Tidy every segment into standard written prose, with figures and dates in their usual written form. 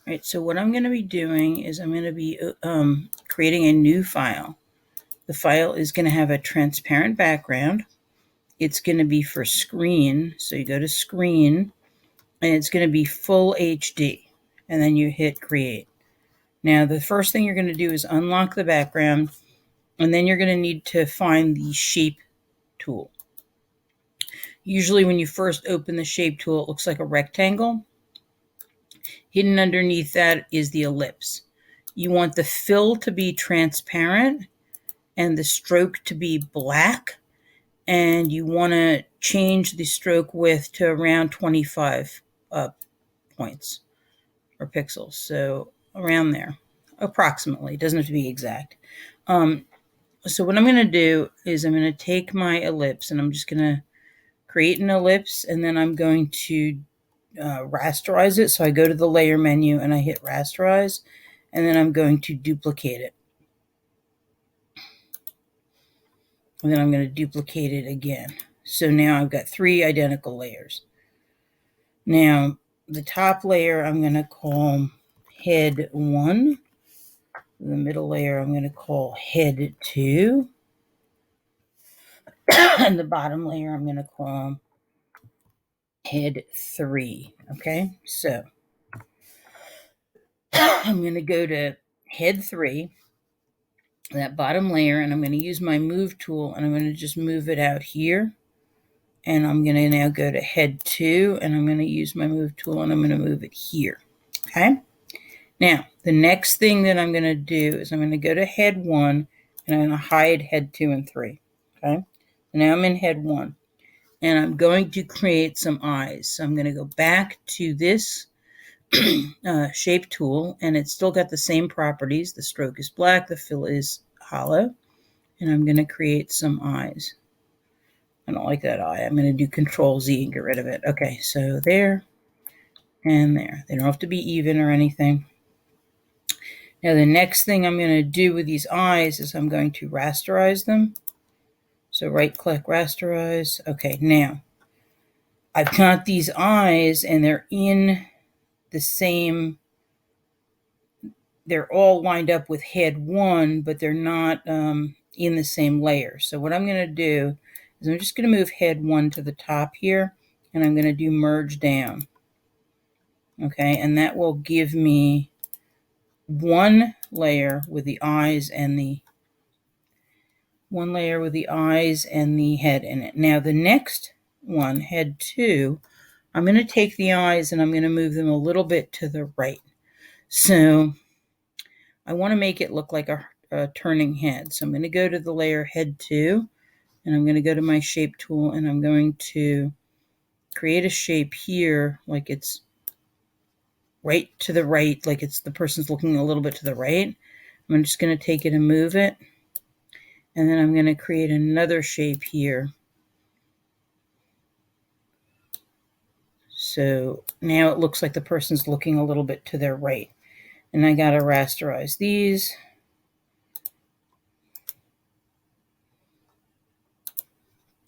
All right, so what I'm going to be doing is I'm going to be creating a new file. The file is going to have a transparent background. It's going to be for screen. So you go to screen and it's going to be full HD. And then you hit create. Now, the first thing you're going to do is unlock the background. And then you're going to need to find the shape tool. Usually when you first open the shape tool, it looks like a rectangle. Hidden underneath that is the ellipse. You want the fill to be transparent and the stroke to be black. And you want to change the stroke width to around 25 points or pixels. So around there, approximately. It doesn't have to be exact. So what I'm going to do is I'm going to take my ellipse and I'm just going to create an ellipse, and then I'm going to rasterize it. So I go to the layer menu and I hit rasterize, and then I'm going to duplicate it. And then I'm going to duplicate it again. So now I've got 3 identical layers. Now, the top layer I'm going to call head 1. The middle layer I'm going to call head 2. And the bottom layer I'm going to call head 3. Okay, so I'm going to go to head 3, that bottom layer, and I'm going to use my move tool, and I'm going to just move it out here. And I'm going to now go to head 2, and I'm going to use my move tool, and I'm going to move it here. Okay. Now, the next thing that I'm going to do is I'm going to go to head 1, and I'm going to hide head 2 and 3. Okay. Now I'm in head 1, and I'm going to create some eyes. So I'm going to go back to this shape tool, and it's still got the same properties. The stroke is black, the fill is hollow, and I'm going to create some eyes. I don't like that eye. I'm going to do Control Z and get rid of it. Okay, so there and there. They don't have to be even or anything. Now the next thing I'm going to do with these eyes is I'm going to rasterize them. So right click, rasterize. Okay, now I've got these eyes and they're in the same, they're all lined up with head 1, but they're not in the same layer. So what I'm going to do is I'm just going to move head 1 to the top here, and I'm going to do merge down. Okay, and that will give me one layer with the eyes and the head in it. Now the next one, head 2, I'm going to take the eyes and I'm going to move them a little bit to the right. So I want to make it look like a turning head. So I'm going to go to the layer head 2, and I'm going to go to my shape tool, and I'm going to create a shape here like it's right to the right, like it's the person's looking a little bit to the right. I'm just going to take it and move it. And then I'm going to create another shape here. So now it looks like the person's looking a little bit to their right. And I got to rasterize these.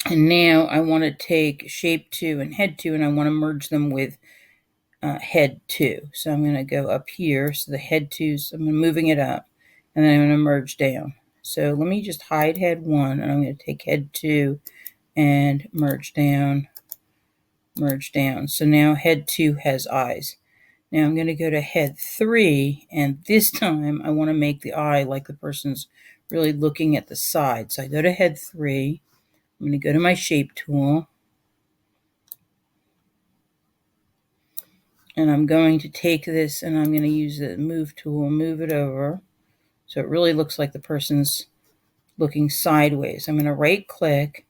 And now I want to take shape 2 and head 2, and I want to merge them with head 2. So I'm going to go up here. So the head 2's, I'm moving it up, and then I'm going to merge down. So let me just hide head 1, and I'm going to take head 2 and merge down. So now head 2 has eyes. Now I'm going to go to head 3, and this time I want to make the eye like the person's really looking at the side. So I go to head 3. I'm going to go to my shape tool, and I'm going to take this and I'm going to use the move tool, move it over so it really looks like the person's looking sideways. I'm going to right click,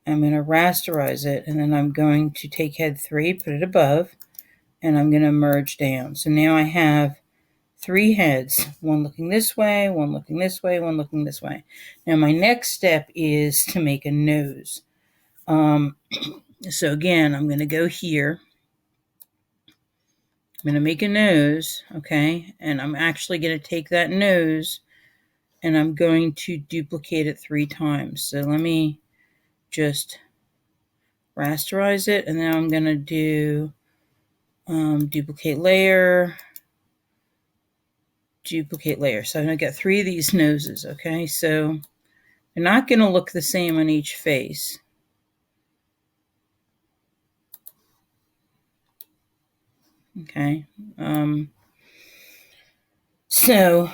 I'm going to rasterize it, and then I'm going to take head 3, put it above, and I'm going to merge down. So now I have 3 heads, one looking this way, one looking this way, one looking this way. Now my next step is to make a nose. So again, I'm going to go here. I'm going to make a nose, okay? And I'm actually going to take that nose and I'm going to duplicate it 3 times. So let me just rasterize it, and then I'm going to do duplicate layer, duplicate layer. So I'm going to get 3 of these noses, okay? So they're not going to look the same on each face. Okay. So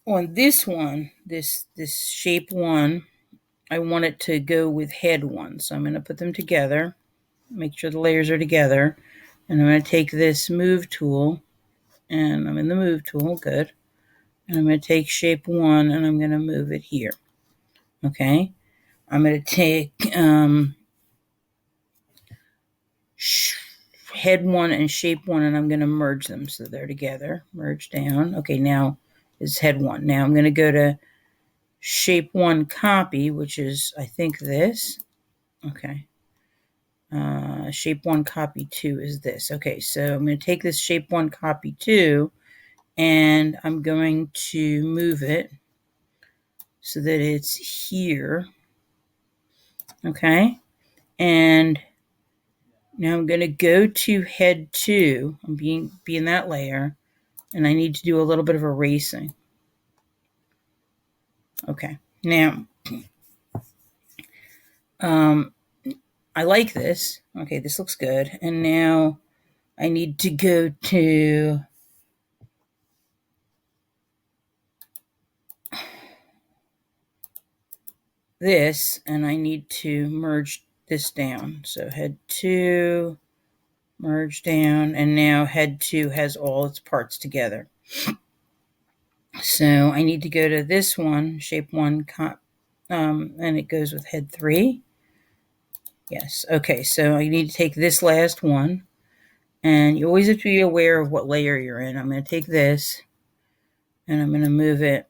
on this one, this shape 1, I want it to go with head 1. So I'm going to put them together, make sure the layers are together. And I'm going to take this move tool, and I'm in the move tool, good. And I'm going to take shape 1 and I'm going to move it here. Okay. I'm going to take head 1 and shape 1 and I'm going to merge them so they're together. Merge down. Okay, now is head 1. Now I'm going to go to shape 1 copy, which is, I think, this. Okay. Shape 1 copy 2 is this. Okay, so I'm going to take this shape 1 copy 2 and I'm going to move it so that it's here. Okay. And now I'm going to go to head 2. I'm being that layer, and I need to do a little bit of erasing. Okay. Now, I like this. Okay, this looks good. And now I need to go to this, and I need to merge this down. So head 2, merge down, and now head 2 has all its parts together. So I need to go to this one, shape 1, and it goes with head 3. Yes. Okay, so I need to take this last one, and you always have to be aware of what layer you're in. I'm going to take this, and I'm going to move it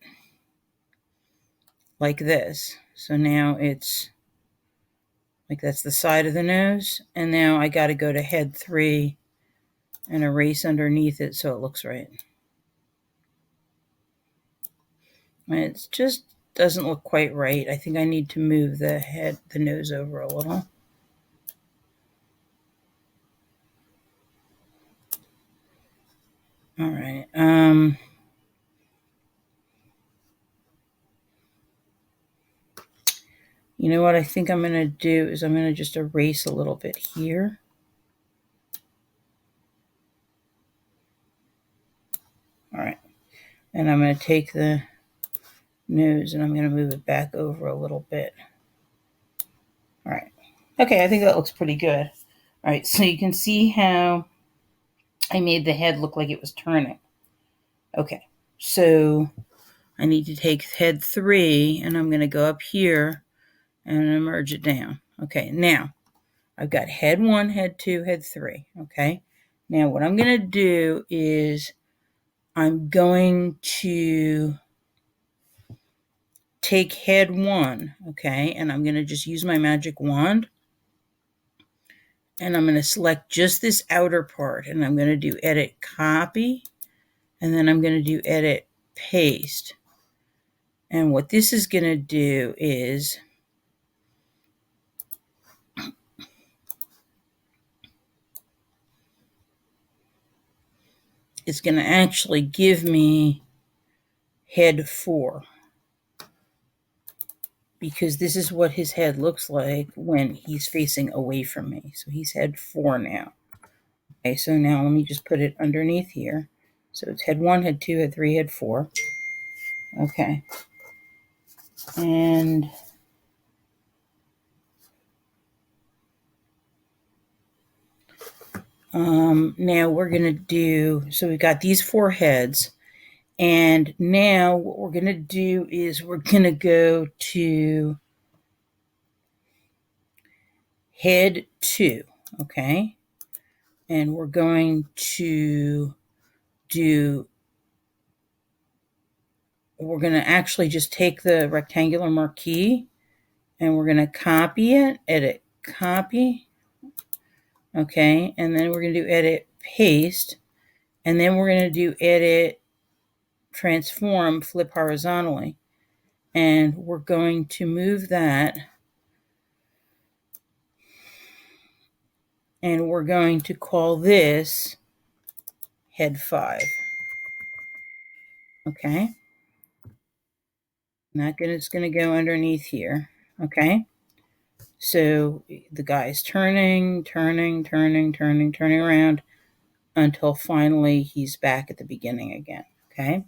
like this. So now it's like that's the side of the nose, and now I got to go to head 3 and erase underneath it so it looks right. And it just doesn't look quite right. I think I need to move the nose over a little. All right. You know what I think I'm going to do is I'm going to just erase a little bit here. All right. And I'm going to take the nose and I'm going to move it back over a little bit. All right. Okay, I think that looks pretty good. All right, so you can see how I made the head look like it was turning. Okay, so I need to take head 3 and I'm going to go up here and merge it down. Okay, now I've got head 1, head 2, head 3. Okay, now what I'm going to do is I'm going to take head 1, okay, and I'm going to just use my magic wand. And I'm going to select just this outer part, and I'm going to do edit copy, and then I'm going to do edit paste. And what this is going to do is it's going to actually give me head 4, because this is what his head looks like when he's facing away from me. So he's head 4 now. Okay, so now let me just put it underneath here. So it's head 1, head 2, head 3, head 4. Okay. And now we're going to do, so we've got these 4 heads. And now what we're going to do is we're going to go to head 2, okay? And we're going to we're going to actually just take the rectangular marquee and we're going to copy it, edit, copy, okay? And then we're going to do edit, paste, and then we're going to do edit, transform, flip horizontally. And we're going to move that, and we're going to call this head 5. Okay. And it's going to go underneath here. Okay. So the guy's turning around until finally he's back at the beginning again. Okay.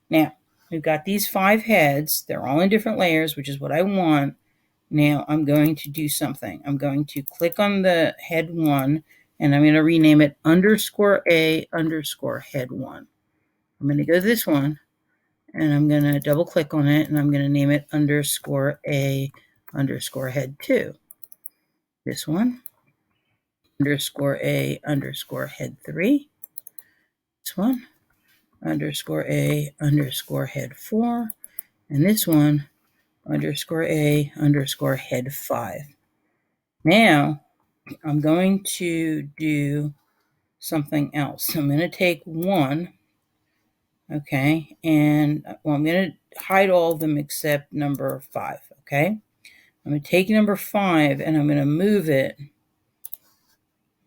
Now we've got these 5 heads. They're all in different layers, which is what I want. Now I'm going to do something. I'm going to click on the head 1 and I'm going to rename it _A _ head 1. I'm going to go to this one and I'm going to double click on it and I'm going to name it _A _ head 2. This one, _A _ head 3. This one, _A _ head 4. And this one, _A _ head 5. Now I'm going to do something else. I'm going to take 1, okay, and I'm going to hide all of them except number 5, okay. I'm going to take number 5 and I'm going to move it.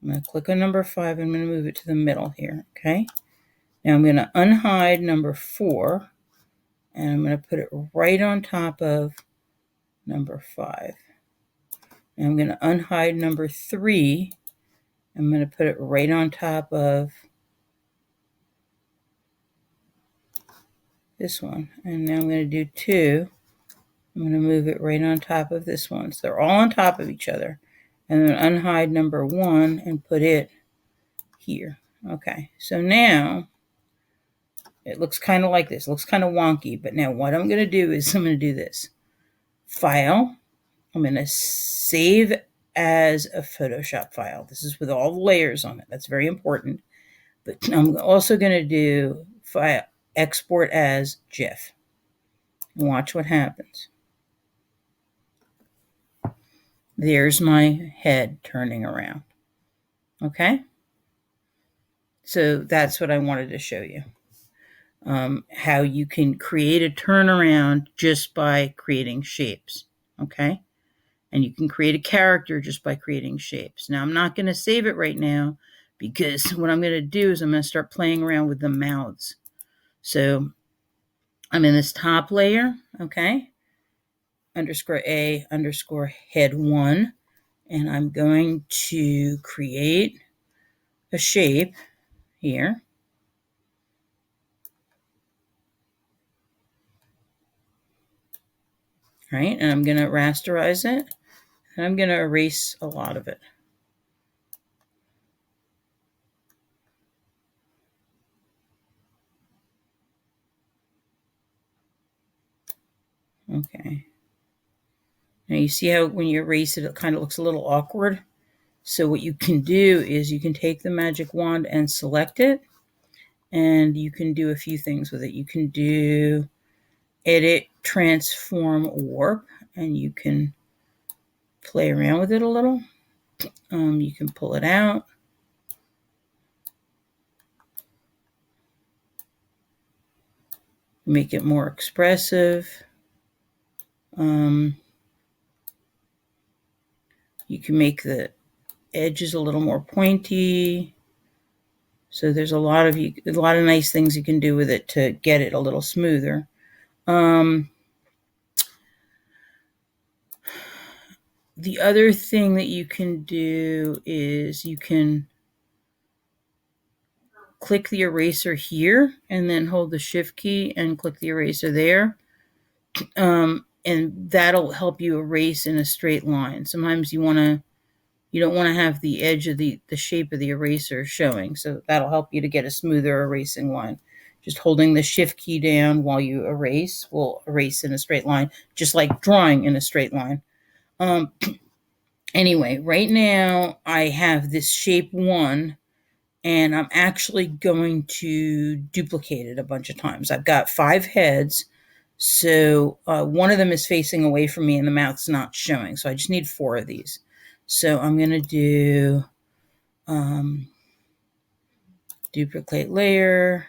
I'm going to click on number 5 and I'm going to move it to the middle here, okay. Now I'm going to unhide number 4 and I'm going to put it right on top of number 5. And I'm going to unhide number 3. I'm going to put it right on top of this one. And now I'm going to do 2. I'm going to move it right on top of this one. So they're all on top of each other. And then unhide number 1 and put it here. Okay, so now it looks kind of like this. It looks kind of wonky, but now what I'm going to do is I'm going to do this. File. I'm going to save as a Photoshop file. This is with all the layers on it. That's very important. But I'm also going to do file export as Jiff. Watch what happens. There's my head turning around. Okay? So that's what I wanted to show you. How you can create a turnaround just by creating shapes. Okay? And you can create a character just by creating shapes. Now, I'm not going to save it right now because what I'm going to do is I'm going to start playing around with the mouths. So I'm in this top layer, okay? _A _ head 1. And I'm going to create a shape here. Right? And I'm going to rasterize it. And I'm going to erase a lot of it. Okay. Now you see how when you erase it, it kind of looks a little awkward. So what you can do is you can take the magic wand and select it. And you can do a few things with it. You can do edit, transform, warp. And you can play around with it a little. You can pull it out. Make it more expressive. You can make the edges a little more pointy. So there's a lot of nice things you can do with it to get it a little smoother. The other thing that you can do is you can click the eraser here and then hold the shift key and click the eraser there. And that'll help you erase in a straight line. Sometimes you don't want to have the edge of the shape of the eraser showing. So that'll help you to get a smoother erasing line. Just holding the shift key down while you erase will erase in a straight line, just like drawing in a straight line. Anyway, right now I have this shape 1 and I'm actually going to duplicate it a bunch of times. I've got 5 heads. So one of them is facing away from me and the mouth's not showing. So I just need 4 of these. So I'm going to do duplicate layer,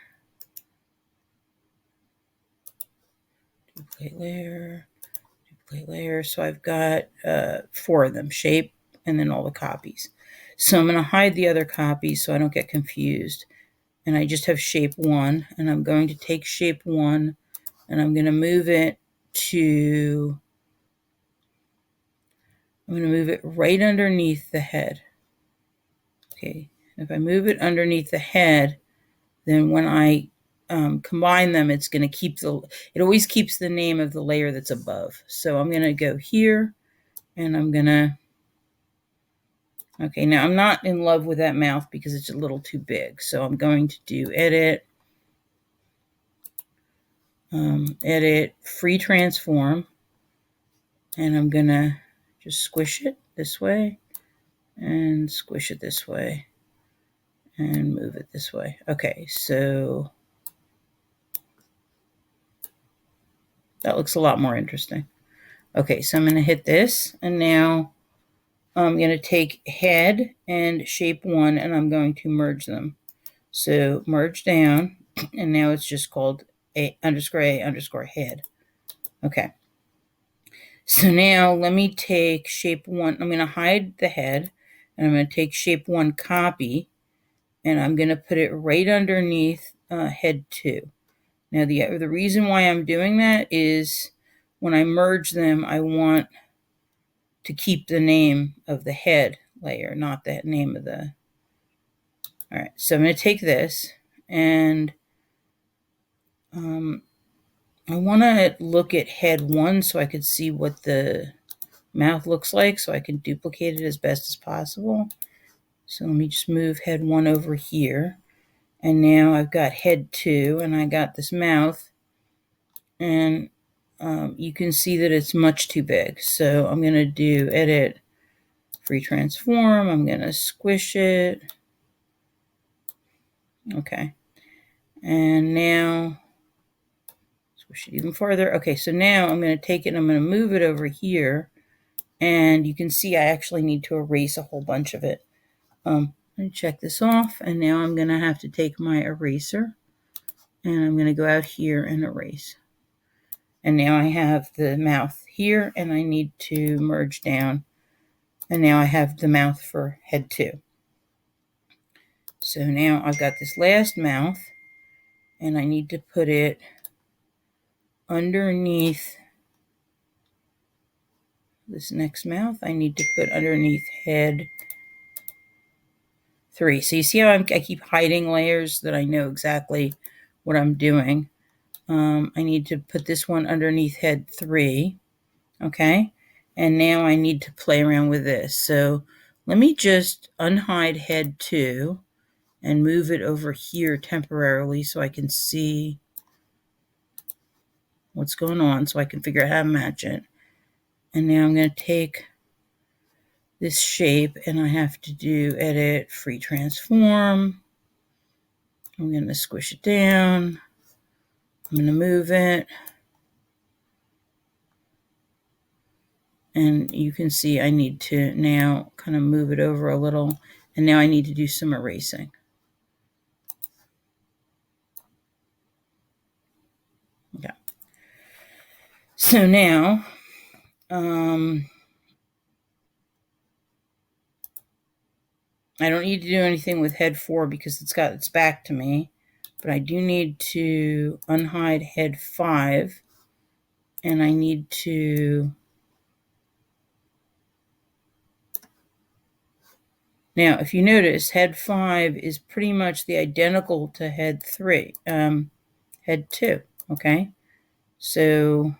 duplicate layer, duplicate layer. So I've got 4 of them, shape, and then all the copies. So I'm going to hide the other copies so I don't get confused. and I just have shape 1, and I'm going to take shape 1 and I'm going to move it to, I'm going to move it right underneath the head. Okay, if I move it underneath the head, then when I combine them, it's going to keep it always keeps the name of the layer that's above. So I'm going to go here, and I'm going to, okay, now I'm not in love with that mouth because it's a little too big. So I'm going to do edit, free transform, and I'm going to just squish it this way and squish it this way and move it this way. Okay, so that looks a lot more interesting. Okay, so I'm going to hit this, and now I'm going to take head and shape 1, and I'm going to merge them. So merge down, and now it's just called A underscore head. Okay. So now let me take shape 1. I'm going to hide the head, and I'm going to take shape 1 copy, and I'm going to put it right underneath head 2. Now the reason why I'm doing that is when I merge them, I want to keep the name of the head layer, not the name of the. All right, so I'm going to take this, and I want to look at head 1 so I could see what the mouth looks like, so I can duplicate it as best as possible. So let me just move head 1 over here, and now I've got head 2, and I got this mouth, and you can see that it's much too big. So I'm going to do edit, free transform. I'm going to squish it. Okay. And now squish it even farther. Okay, so now I'm going to take it, I'm going to move it over here, and you can see I actually need to erase a whole bunch of it. Let me check this off, and now I'm going to have to take my eraser, and I'm going to go out here and erase. And now I have the mouth here, and I need to merge down, and now I have the mouth for head 2. So now I've got this last mouth, and I need to put it underneath this next mouth. I need to put underneath head 3. So you see how I keep hiding layers that I know exactly what I'm doing. I need to put this one underneath head 3. Okay. And now I need to play around with this. So let me just unhide head 2 and move it over here temporarily so I can see what's going on, so I can figure out how to match it. And now I'm going to take this shape, and I have to do edit, free transform. I'm going to squish it down. I'm going to move it. And you can see I need to now kind of move it over a little. And now I need to do some erasing. Okay. So now, I don't need to do anything with head 4 because it's got its back to me. But I do need to unhide head 5. And I need to... Now, if you notice, head 5 is pretty much the identical to head 3, head 2, okay? So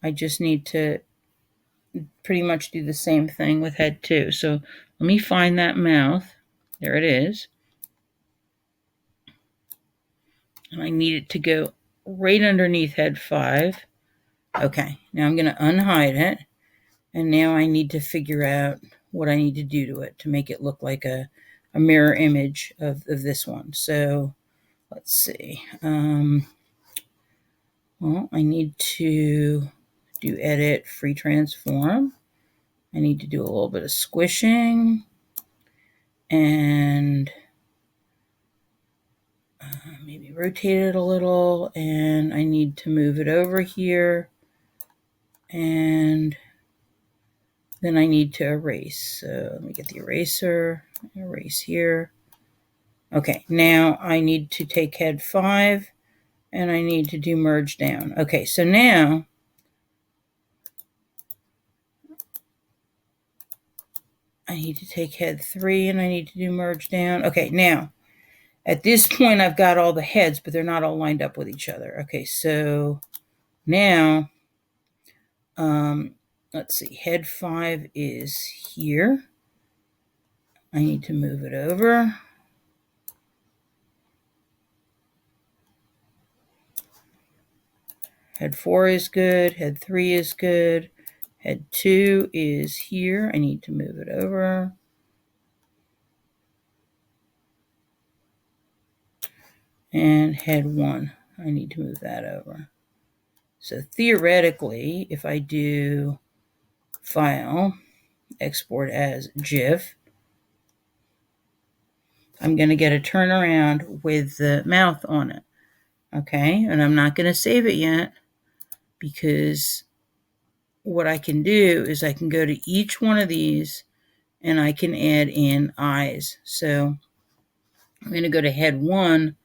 I just need to pretty much do the same thing with head 2. So let me find that mouth. There it is. And I need it to go right underneath head 5. Okay, now I'm going to unhide it. And now I need to figure out what I need to do to it to make it look like a mirror image of this one. So let's see. Well, I need to do edit, free transform. I need to do a little bit of squishing, and maybe rotate it a little, and I need to move it over here, and then I need to erase. So let me get the eraser, erase here, Okay, now I need to take head 5 and I need to do merge down. Okay, so now I need to take head 3 and I need to do merge down. Okay, now at this point I've got all the heads, but they're not all lined up with each other. Okay, so now let's see, head 5 is here. I need to move it over. Head 4 is good. Head 3 is good. Head 2 is here. I need to move it over. And head 1, I need to move that over. So theoretically, if I do File, Export as Jiff, I'm going to get a turnaround with the mouth on it. Okay, and I'm not going to save it yet because what I can do is I can go to each one of these and I can add in eyes. So I'm going to go to head 1,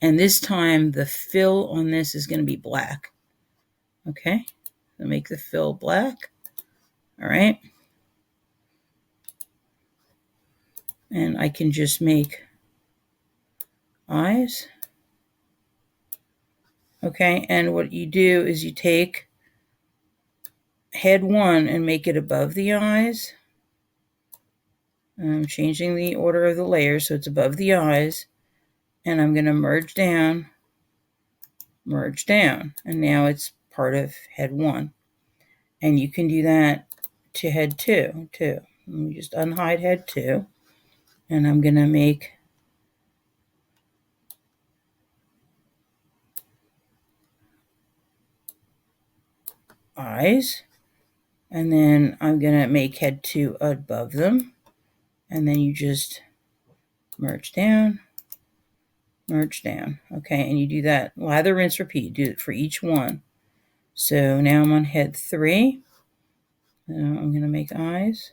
and this time the fill on this is going to be black. Okay, so make the fill black. All right. And I can just make eyes. Okay, and what you do is you take head 1 and make it above the eyes. I'm changing the order of the layers so it's above the eyes. And I'm going to merge down, and now it's part of head 1. And you can do that to head 2 too. Let me just unhide head 2, and I'm going to make eyes, and then I'm going to make head 2 above them, and then you just merge down. Okay, and you do that, lather, rinse, repeat. Do it for each one. So now I'm on head 3. Now I'm going to make eyes.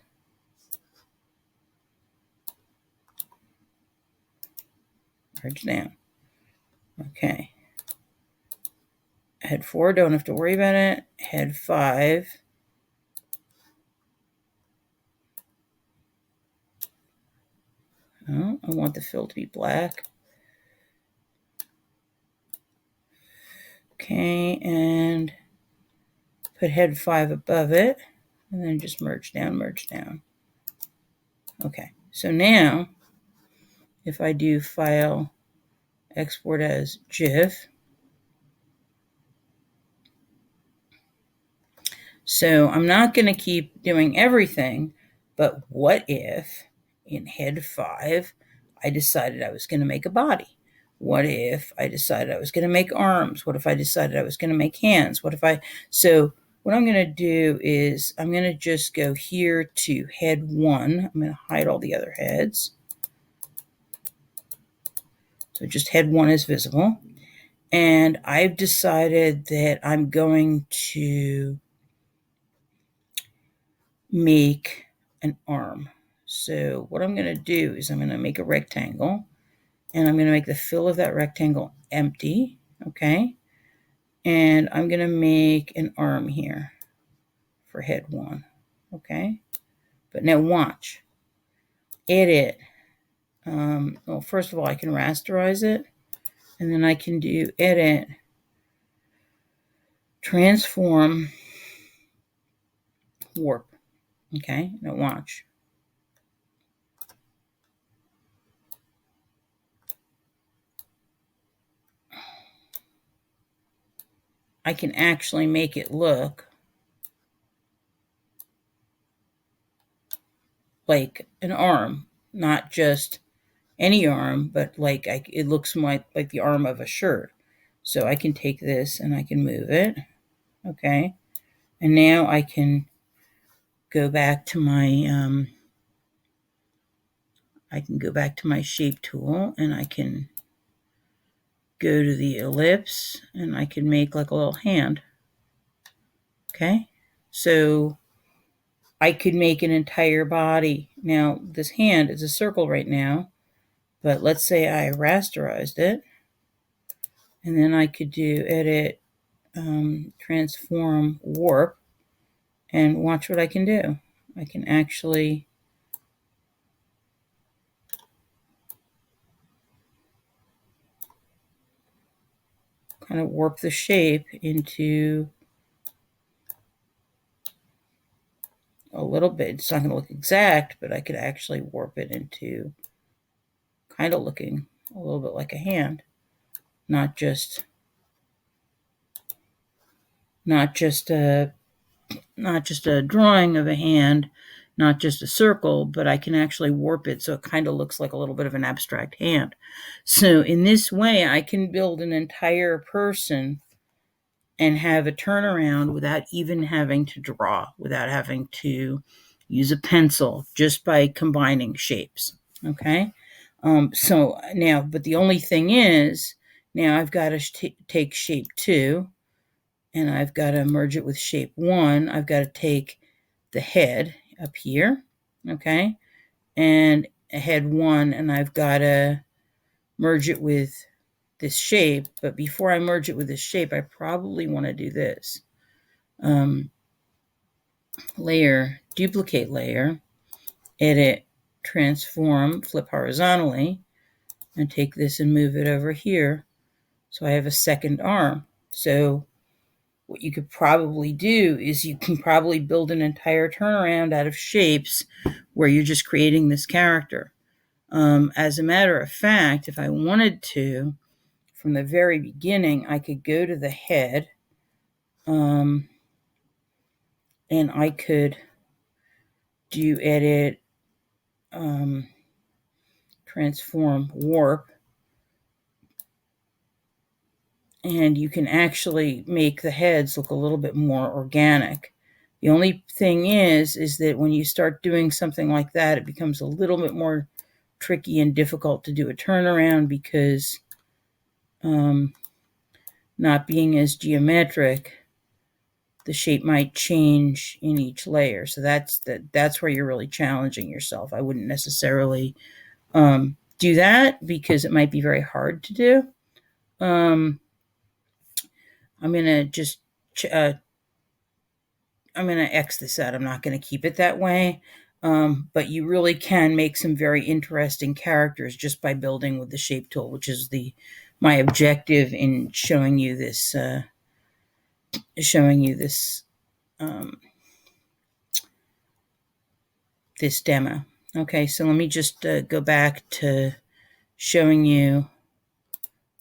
Merge down. Okay. Head 4, don't have to worry about it. Head 5. Oh, I want the fill to be black. Okay, and put head 5 above it, and then just merge down. Okay, so now if I do File, Export as Jiff, so I'm not going to keep doing everything, but what if in head 5 I decided I was going to make a body? What if I decided I was going to make arms? What if I decided I was going to make hands? What I'm going to do is I'm going to just go here to head 1. I'm going to hide all the other heads. So just head 1 is visible. And I've decided that I'm going to make an arm. So what I'm going to do is I'm going to make a rectangle, and I'm going to make the fill of that rectangle empty. Okay. And I'm going to make an arm here for head 1. Okay. But now watch. Edit. Well, first of all, I can rasterize it, and then I can do edit, transform, warp. Okay. Now watch. I can actually make it look like an arm, not just any arm, but like it looks like the arm of a shirt. So I can take this and I can move it. Okay. And now I can go back to my shape tool, and I can go to the ellipse, and I can make like a little hand. Okay. So I could make an entire body. Now this hand is a circle right now, But let's say I rasterized it, and then I could do edit, transform, warp, and watch what I can do. I can actually kind of warp the shape into a little bit. It's not going to look exact, but I could actually warp it into kind of looking a little bit like a hand, not just a drawing of a hand, not just a circle, but I can actually warp it so it kind of looks like a little bit of an abstract hand. So in this way, I can build an entire person and have a turnaround without even having to draw, without having to use a pencil, just by combining shapes. Okay. So now, but the only thing is, now I've got to take shape 2, and I've got to merge it with shape 1. I've got to take the head up here, okay, and head 1, and I've got to merge it with this shape. But before I merge it with this shape, I probably want to do this. Layer, duplicate layer, edit, transform, flip horizontally, and take this and move it over here. So I have a second arm. So what you could probably do is you can probably build an entire turnaround out of shapes where you're just creating this character. As a matter of fact, if I wanted to, from the very beginning, I could go to the head, and I could do edit, transform, warp, and you can actually make the heads look a little bit more organic. The only thing is that when you start doing something like that, it becomes a little bit more tricky and difficult to do a turnaround, because not being as geometric, the shape might change in each layer. So that's where you're really challenging yourself. I wouldn't necessarily do that, because it might be very hard to do. I'm going to just I'm going to X this out. I'm not going to keep it that way. But you really can make some very interesting characters just by building with the shape tool, which is my objective in showing you this this demo. Okay, so let me just go back to showing you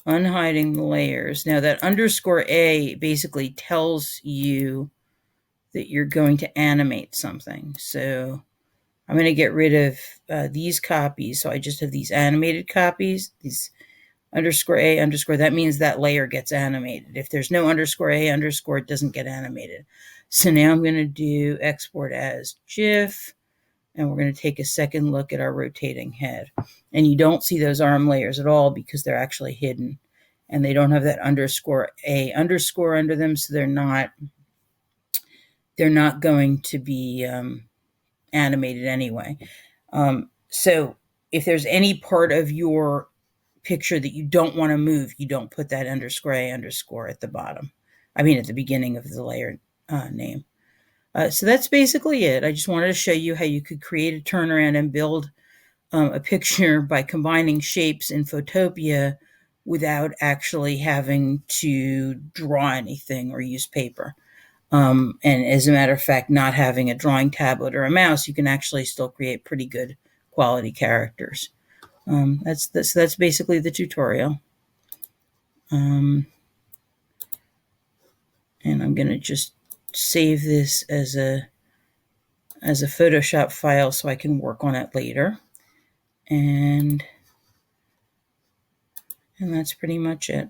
unhiding the layers. Now that _A basically tells you that you're going to animate something. So I'm going to get rid of these copies. So I just have these animated copies, these _A_, that means that layer gets animated. If there's no _A_, it doesn't get animated. So now I'm going to do export as Jiff, and we're going to take a second look at our rotating head. And you don't see those arm layers at all because they're actually hidden, and they don't have that _A_ under them, so they're not going to be animated anyway. So if there's any part of your picture that you don't want to move, you don't put that _A_ at the bottom. I mean, at the beginning of the layer name. So that's basically it. I just wanted to show you how you could create a turnaround and build a picture by combining shapes in Photopea without actually having to draw anything or use paper. And as a matter of fact, not having a drawing tablet or a mouse, you can actually still create pretty good quality characters. That's basically the tutorial. And I'm going to just save this as a Photoshop file so I can work on it later. And that's pretty much it.